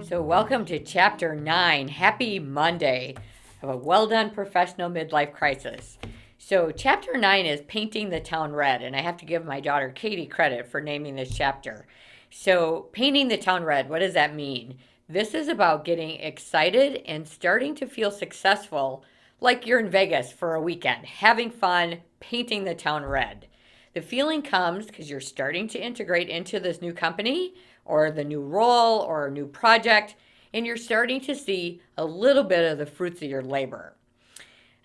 So, welcome to Chapter 9. Happy Monday of a well done professional midlife crisis. So, Chapter 9 is Painting the Town Red, and I have to give my daughter Katie credit for naming this chapter. So, painting the town red, what does that mean? This is about getting excited and starting to feel successful, like you're in Vegas for a weekend, having fun, painting the town red. The feeling comes because you're starting to integrate into this new company or the new role or a new project, and you're starting to see a little bit of the fruits of your labor.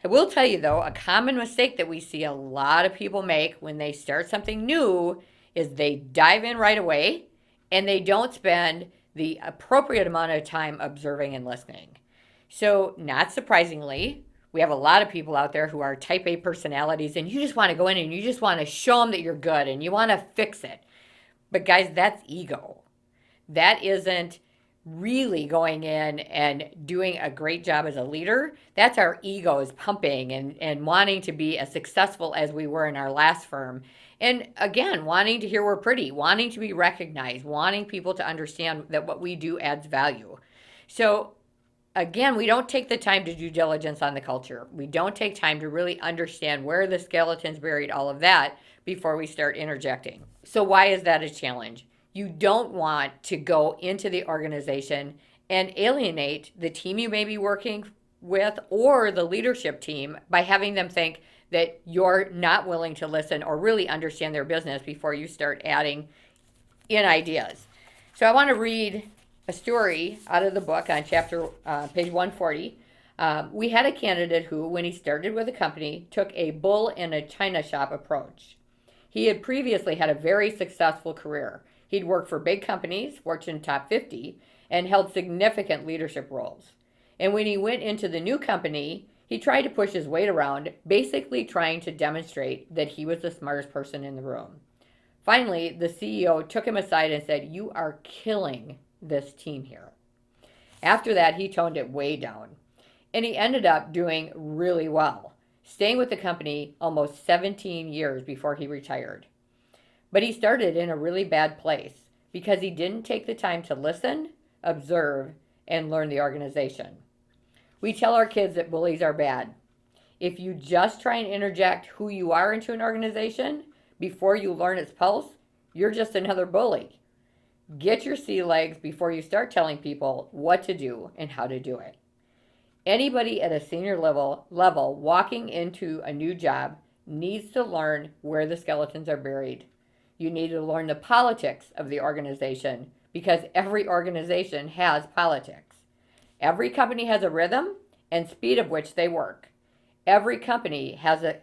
I will tell you though, a common mistake that we see a lot of people make when they start something new is they dive in right away and they don't spend the appropriate amount of time observing and listening. So, not surprisingly, we have a lot of people out there who are type A personalities, and you just want to go in and you just want to show them that you're good and you want to fix it. But guys, that's ego. That isn't really going in and doing a great job as a leader. That's our egos pumping and wanting to be as successful as we were in our last firm. And again, wanting to hear we're pretty, wanting to be recognized, wanting people to understand that what we do adds value. So again, we don't take the time to do diligence on the culture. We don't take time to really understand where the skeleton's buried, all of that, before we start interjecting. So why is that a challenge? You don't want to go into the organization and alienate the team you may be working with or the leadership team by having them think that you're not willing to listen or really understand their business before you start adding in ideas. So I want to read a story out of the book on page 140. We had a candidate who, when he started with a company, took a bull in a china shop approach. He had previously had a very successful career. He'd worked for big companies, Fortune Top 50, and held significant leadership roles. And when he went into the new company, he tried to push his weight around, basically trying to demonstrate that he was the smartest person in the room. Finally, the CEO took him aside and said, "You are killing this team here." After that, he toned it way down. And he ended up doing really well, staying with the company almost 17 years before he retired. But he started in a really bad place because he didn't take the time to listen, observe, and learn the organization. We tell our kids that bullies are bad. If you just try and interject who you are into an organization before you learn its pulse, you're just another bully. Get your sea legs before you start telling people what to do and how to do it. Anybody at a senior level walking into a new job needs to learn where the skeletons are buried. You need to learn the politics of the organization because every organization has politics. Every company has a rhythm and speed of which they work. Every company has an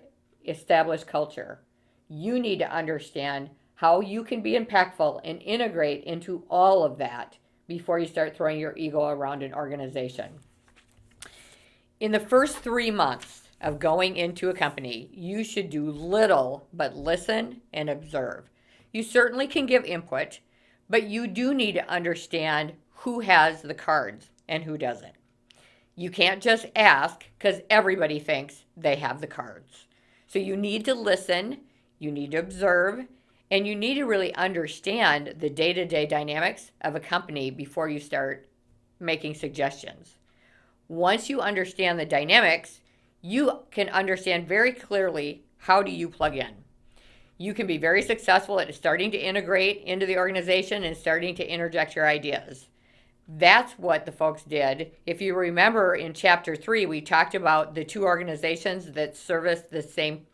established culture. You need to understand how you can be impactful and integrate into all of that before you start throwing your ego around an organization. In the first 3 months of going into a company, you should do little but listen and observe. You certainly can give input, but you do need to understand who has the cards and who doesn't. You can't just ask because everybody thinks they have the cards. So you need to listen, you need to observe, and you need to really understand the day-to-day dynamics of a company before you start making suggestions. Once you understand the dynamics, you can understand very clearly how do you plug in. You can be very successful at starting to integrate into the organization and starting to interject your ideas. That's what the folks did. If you remember in Chapter 3, we talked about the two organizations that service the same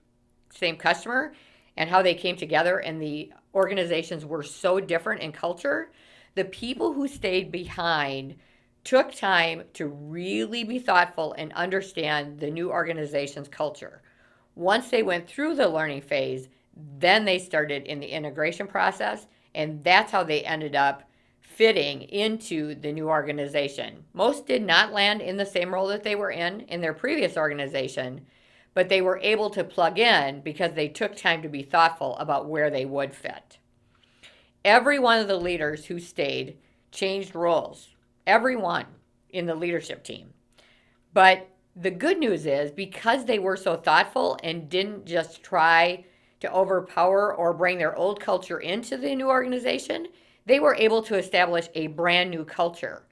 customer and how they came together, and the organizations were so different in culture. The people who stayed behind took time to really be thoughtful and understand the new organization's culture. Once they went through the learning phase, then they started in the integration process, and that's how they ended up fitting into the new organization. Most did not land in the same role that they were in their previous organization, but they were able to plug in because they took time to be thoughtful about where they would fit. Every one of the leaders who stayed changed roles, every one in the leadership team. But the good news is because they were so thoughtful and didn't just try to overpower or bring their old culture into the new organization, they were able to establish a brand new culture.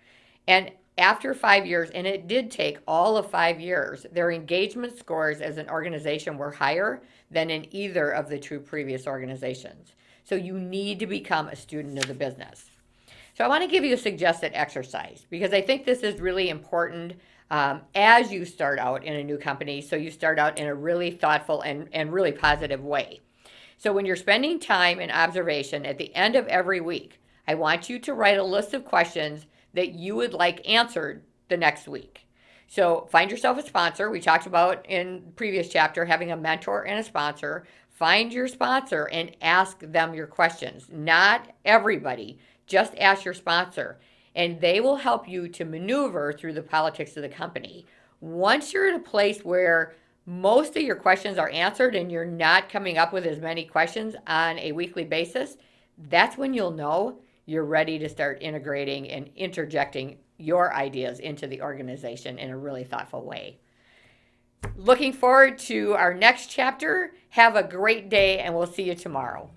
And after 5 years, and it did take all of 5 years, their engagement scores as an organization were higher than in either of the two previous organizations. So you need to become a student of the business. So I want to give you a suggested exercise because I think this is really important as you start out in a new company. So you start out in a really thoughtful and really positive way. So when you're spending time in observation at the end of every week, I want you to write a list of questions that you would like answered the next week. So find yourself a sponsor. We talked about in the previous chapter having a mentor and a sponsor. Find your sponsor and ask them your questions. Not everybody, just ask your sponsor. And they will help you to maneuver through the politics of the company. Once you're in a place where most of your questions are answered and you're not coming up with as many questions on a weekly basis, that's when you'll know you're ready to start integrating and interjecting your ideas into the organization in a really thoughtful way. Looking forward to our next chapter. Have a great day, and we'll see you tomorrow.